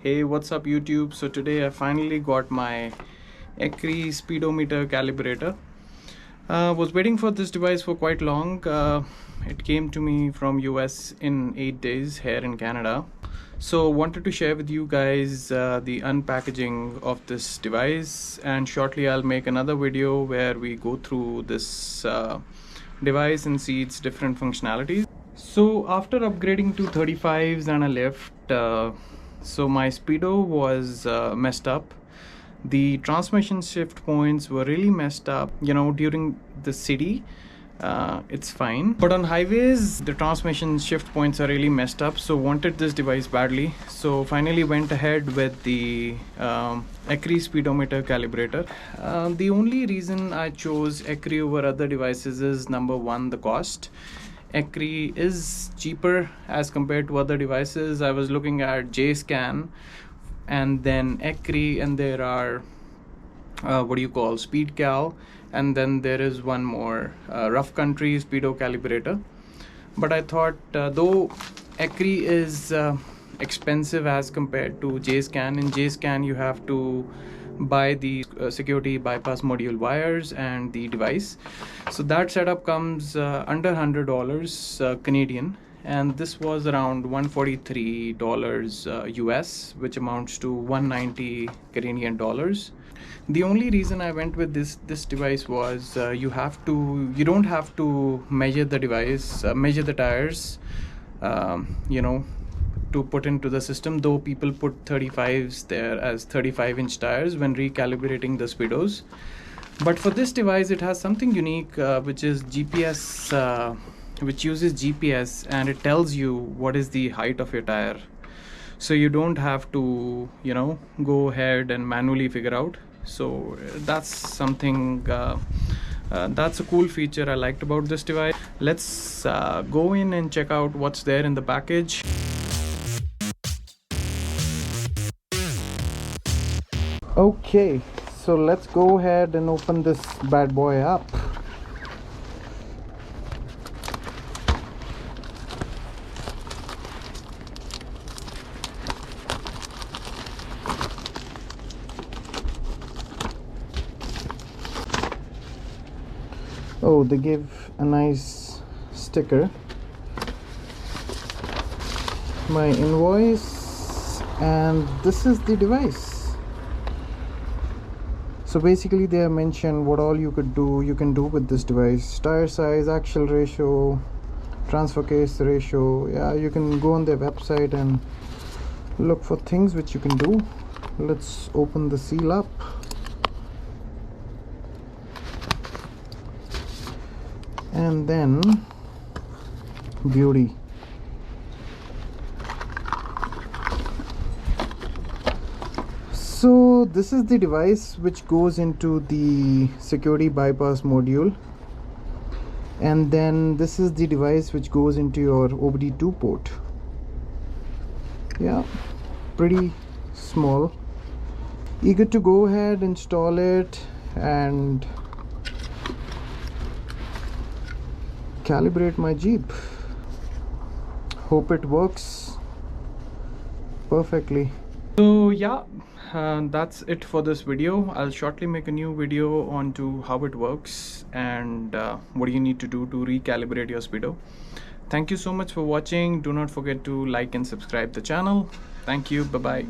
Hey, what's up YouTube? So today I finally got my ECRI Speedometer Calibrator. Was waiting for this device for quite long. It came to me from US in 8 days here in Canada. So wanted to share with you guys the unpackaging of this device, and shortly I'll make another video where we go through this device and see its different functionalities. So after upgrading to 35s and a lift, so my speedo was messed up. The transmission shift points were really messed up. During the city it's fine, but on highways the transmission shift points are really messed up. So wanted this device badly, so finally went ahead with the ECRI Speedometer Calibrator. The only reason I chose ECRI over other devices is number one, the cost. ECRI is cheaper as compared to other devices. I was looking at JScan and then ECRI, and there are SpeedCal, and then there is one more, Rough Country Speedo Calibrator. But I thought though ECRI is expensive as compared to JScan, in JScan you have to buy the security bypass module wires and the device, so that setup comes under $100 Canadian, and this was around $143 US, which amounts to 190 Canadian dollars. The only reason I went with this device was you don't have to measure the device, measure the tires, to put into the system, though people put 35s there as 35-inch tires when recalibrating the speedos. But for this device it has something unique, which is GPS, which uses GPS, and it tells you what is the height of your tire, so you don't have to go ahead and manually figure out. So that's something that's a cool feature I liked about this device. Let's go in and check out what's there in the package. Okay, so let's go ahead and open this bad boy up. Oh, they give a nice sticker, my invoice, and this is the device. So basically they have mentioned what all you can do with this device: tire size, axle ratio, transfer case ratio. Yeah, you can go on their website and look for things which you can do. Let's open the seal up. And then beauty. So this is the device which goes into the security bypass module, and then this is the device which goes into your OBD2 port. Yeah, pretty small. Eager to go ahead, install it, and calibrate my Jeep. Hope it works perfectly. So yeah, that's it for this video. I'll shortly make a new video onto how it works and what you need to do to recalibrate your speedo. Thank you so much for watching. Do not forget to like and subscribe the channel. Thank you. Bye bye.